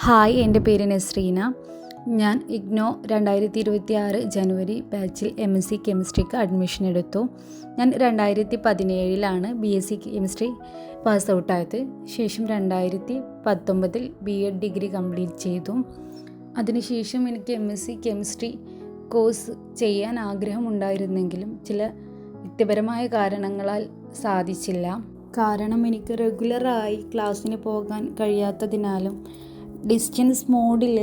Hi, എൻ്റെ പേര് നസ്രീന. ഞാൻ ഇഗ്നോ 2026 ജനുവരി ബാച്ചിൽ MSc കെമിസ്ട്രിക്ക് അഡ്മിഷൻ എടുത്തു. ഞാൻ 2017 BSc കെമിസ്ട്രി പാസ് ഔട്ടായത്. ശേഷം 2019 BEd ഡിഗ്രി കംപ്ലീറ്റ് ചെയ്തു. അതിനുശേഷം എനിക്ക് MSc കെമിസ്ട്രി കോഴ്സ് ചെയ്യാൻ ആഗ്രഹമുണ്ടായിരുന്നെങ്കിലും ചില വ്യക്തിപരമായ കാരണങ്ങളാൽ സാധിച്ചില്ല. കാരണം എനിക്ക് റെഗുലറായി ക്ലാസ്സിന് പോകാൻ കഴിയാത്തതിനാലും ഡിസ്റ്റൻസ് മോഡിൽ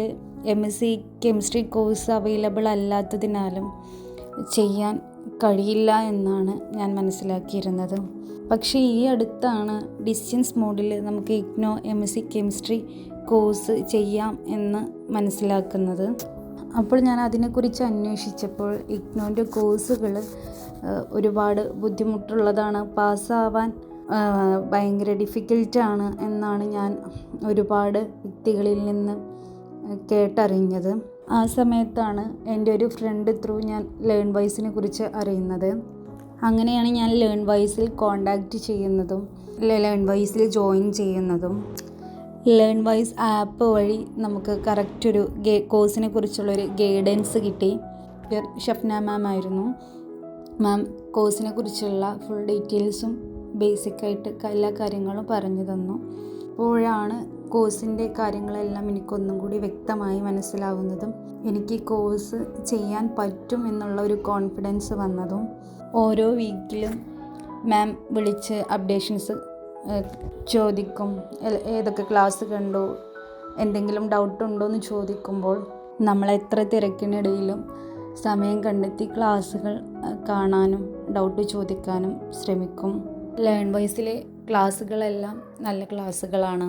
MSc കെമിസ്ട്രി കോഴ്സ് അവൈലബിൾ അല്ലാത്തതിനാലും ചെയ്യാൻ കഴിയില്ല എന്നാണ് ഞാൻ മനസ്സിലാക്കിയിരുന്നത്. പക്ഷേ ഈ അടുത്താണ് ഡിസ്റ്റൻസ് മോഡിൽ നമുക്ക് ഇഗ്നോ MSc കെമിസ്ട്രി കോഴ്സ് ചെയ്യാം എന്ന് മനസ്സിലാക്കുന്നത്. അപ്പോൾ ഞാൻ അതിനെക്കുറിച്ച് അന്വേഷിച്ചപ്പോൾ ഇഗ്നോൻ്റെ കോഴ്സുകൾ ഒരുപാട് ബുദ്ധിമുട്ടുള്ളതാണ്, പാസ്സാവാൻ ഭയങ്കര ഡിഫിക്കൽട്ടാണ് എന്നാണ് ഞാൻ ഒരുപാട് വ്യക്തികളിൽ നിന്ന് കേട്ടറിഞ്ഞത്. ആ സമയത്താണ് എൻ്റെ ഒരു ഫ്രണ്ട് ത്രൂ ഞാൻ ലേൺവൈസിനെ കുറിച്ച് അറിയുന്നത്. അങ്ങനെയാണ് ഞാൻ ലേൺവൈസിൽ കോണ്ടാക്റ്റ് ചെയ്യുന്നതും ലേൺവൈസിൽ ജോയിൻ ചെയ്യുന്നതും. ലേൺവൈസ് ആപ്പ് വഴി നമുക്ക് കറക്റ്റ് ഒരു കോഴ്സിനെ കുറിച്ചുള്ളൊരു ഗൈഡൻസ് കിട്ടി. ഷഫ്ന മാം ആയിരുന്നു. മാം കോഴ്സിനെ കുറിച്ചുള്ള ഫുൾ ഡീറ്റെയിൽസും ബേസിക്കായിട്ട് എല്ലാ കാര്യങ്ങളും പറഞ്ഞു തന്നു. അപ്പോഴാണ് കോഴ്സിൻ്റെ കാര്യങ്ങളെല്ലാം എനിക്കൊന്നും കൂടി വ്യക്തമായി മനസ്സിലാവുന്നതും എനിക്ക് കോഴ്സ് ചെയ്യാൻ പറ്റും എന്നുള്ള ഒരു കോൺഫിഡൻസ് വന്നതും. ഓരോ വീക്കിലും മാം വിളിച്ച് അപ്ഡേഷൻസ് ചോദിക്കും. ഏതൊക്കെ ക്ലാസ് കണ്ടു, എന്തെങ്കിലും ഡൗട്ടുണ്ടോ എന്ന് ചോദിക്കുമ്പോൾ നമ്മൾ എത്ര തിരക്കിനിടയിലും സമയം കണ്ടെത്തി ക്ലാസ്സുകൾ കാണാനും ഡൗട്ട് ചോദിക്കാനും ശ്രമിക്കും. ലേൺവൈസിലെ ക്ലാസ്സുകളെല്ലാം നല്ല ക്ലാസ്സുകളാണ്.